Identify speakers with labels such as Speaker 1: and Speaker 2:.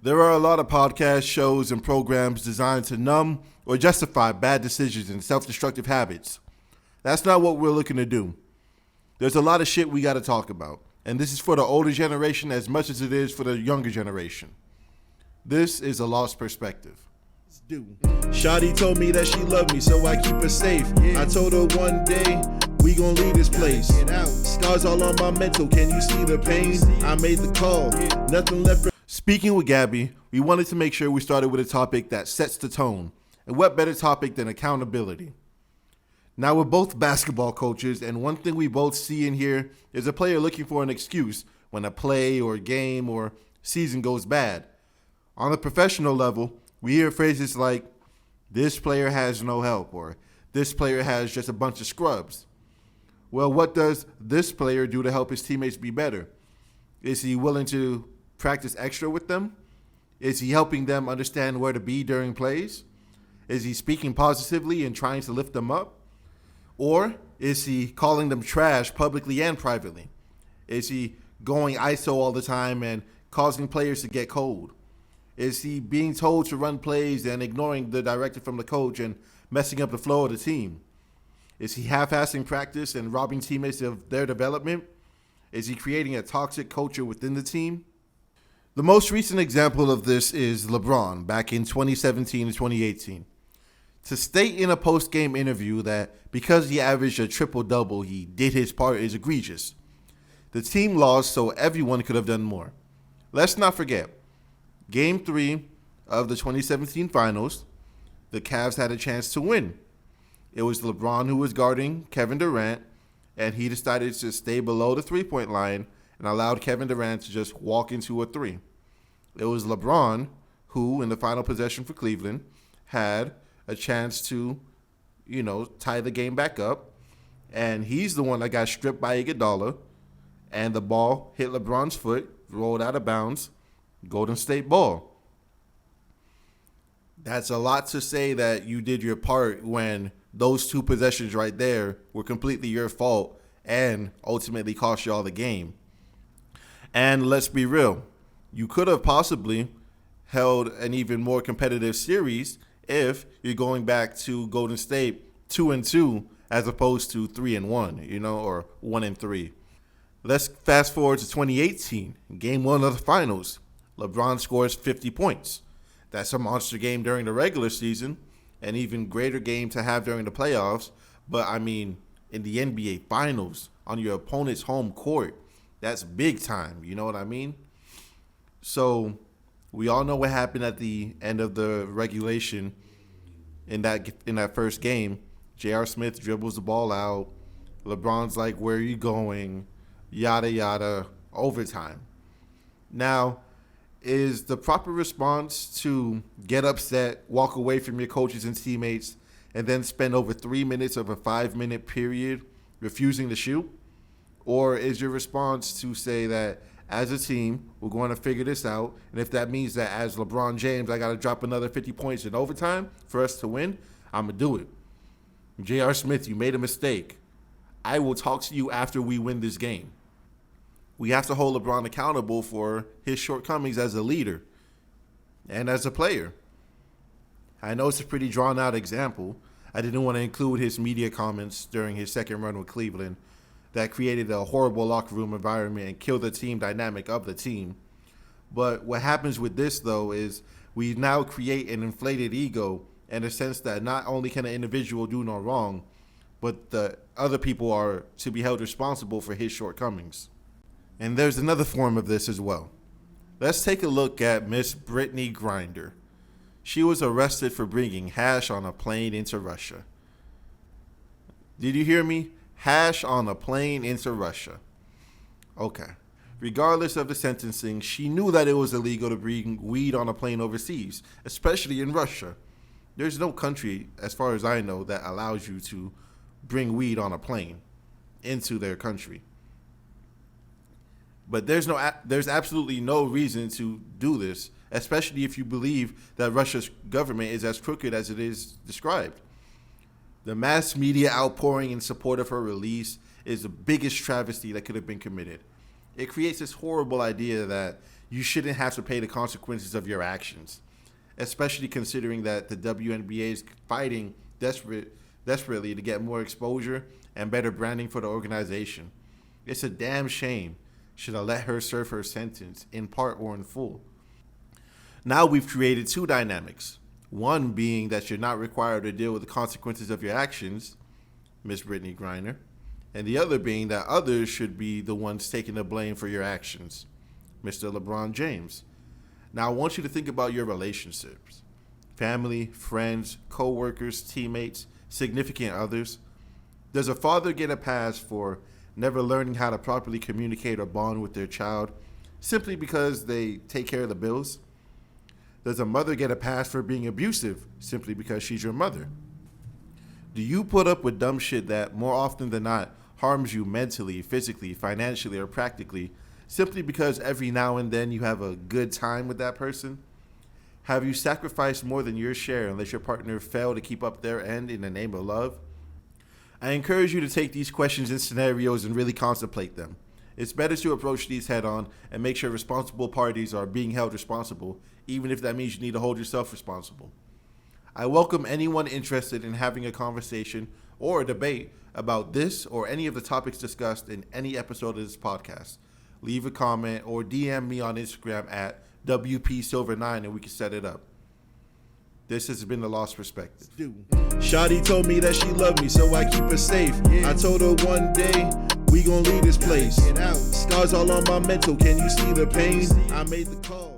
Speaker 1: There are a lot of podcasts, shows, and programs designed to numb or justify bad decisions and self-destructive habits. That's not what we're looking to do. There's a lot of shit we got to talk about, and this is for the older generation as much as it is for the younger generation. This is a lost perspective. Let's do.
Speaker 2: Shawty told me that she loved me, so I keep her safe. I told her one day, we gon' leave this place. Scars all on my mental, can you see the pain? I made the call, nothing left for...
Speaker 1: Speaking with Gabby, we wanted to make sure we started with a topic that sets the tone. And what better topic than accountability? Now, we're both basketball coaches, and one thing we both see and hear is a player looking for an excuse when a play or game or season goes bad. On the professional level, we hear phrases like, this player has no help, or this player has just a bunch of scrubs. Well, what does this player do to help his teammates be better? Is he willing to practice extra with them? Is he helping them understand where to be during plays? Is he speaking positively and trying to lift them up? Or is he calling them trash publicly and privately? Is he going ISO all the time and causing players to get cold? Is he being told to run plays and ignoring the directive from the coach and messing up the flow of the team? Is he half-assing practice and robbing teammates of their development? Is he creating a toxic culture within the team? The most recent example of this is LeBron back in 2017 and 2018. To state in a post-game interview that because he averaged a triple-double, he did his part is egregious. The team lost, so everyone could have done more. Let's not forget, Game 3 of the 2017 Finals, the Cavs had a chance to win. It was LeBron who was guarding Kevin Durant, and he decided to stay below the three-point line and allowed Kevin Durant to just walk into a three. It was LeBron who, in the final possession for Cleveland, had a chance to, tie the game back up. And he's the one that got stripped by Iguodala. And the ball hit LeBron's foot, rolled out of bounds, Golden State ball. That's a lot to say that you did your part when those two possessions right there were completely your fault and ultimately cost you all the game. And let's be real, you could have possibly held an even more competitive series if you're going back to Golden State 2-2 as opposed to 3-1, or 1-3. Let's fast forward to 2018, Game 1 of the Finals. LeBron scores 50 points. That's a monster game during the regular season, an even greater game to have during the playoffs. But, in the NBA Finals, on your opponent's home court, that's big time, you know what I mean? So, we all know what happened at the end of the regulation in that first game. J.R. Smith dribbles the ball out. LeBron's like, where are you going? Yada, yada, overtime. Now, is the proper response to get upset, walk away from your coaches and teammates, and then spend over 3 minutes of a 5-minute period refusing to shoot? Or is your response to say that as a team, we're going to figure this out, and if that means that as LeBron James, I got to drop another 50 points in overtime for us to win, I'm going to do it. J.R. Smith, you made a mistake. I will talk to you after we win this game. We have to hold LeBron accountable for his shortcomings as a leader and as a player. I know it's a pretty drawn-out example. I didn't want to include his media comments during his second run with Cleveland that created a horrible locker room environment and killed the team dynamic of the team. But what happens with this, though, is we now create an inflated ego in the sense that not only can an individual do no wrong, but the other people are to be held responsible for his shortcomings. And there's another form of this as well. Let's take a look at Miss Brittany Griner. She was arrested for bringing hash on a plane into Russia. Did you hear me? Hash on a plane into Russia. Okay. Regardless of the sentencing, she knew that it was illegal to bring weed on a plane overseas, especially in Russia. There's no country, as far as I know, that allows you to bring weed on a plane into their country. But there's absolutely no reason to do this, especially if you believe that Russia's government is as crooked as it is described. The mass media outpouring in support of her release is the biggest travesty that could have been committed. It creates this horrible idea that you shouldn't have to pay the consequences of your actions, especially considering that the WNBA is fighting desperately to get more exposure and better branding for the organization. It's a damn shame. Should I let her serve her sentence, in part or in full? Now we've created two dynamics. One being that you're not required to deal with the consequences of your actions, Miss Brittany Griner, and the other being that others should be the ones taking the blame for your actions, Mr. LeBron James. Now I want you to think about your relationships. Family, friends, co-workers, teammates, significant others. Does a father get a pass for never learning how to properly communicate or bond with their child simply because they take care of the bills? Does a mother get a pass for being abusive simply because she's your mother? Do you put up with dumb shit that more often than not harms you mentally, physically, financially, or practically simply because every now and then you have a good time with that person? Have you sacrificed more than your share and let your partner fail to keep up their end in the name of love? I encourage you to take these questions and scenarios and really contemplate them. It's better to approach these head on and make sure responsible parties are being held responsible, even if that means you need to hold yourself responsible. I welcome anyone interested in having a conversation or a debate about this or any of the topics discussed in any episode of this podcast. Leave a comment or DM me on Instagram at WPSilver9 and we can set it up. This has been The Lost Perspective.
Speaker 2: Shawty told me that she loved me, so I keep her safe. I told her one day we gon' leave this place. Scars all on my mental, can you see the pain? I made the call.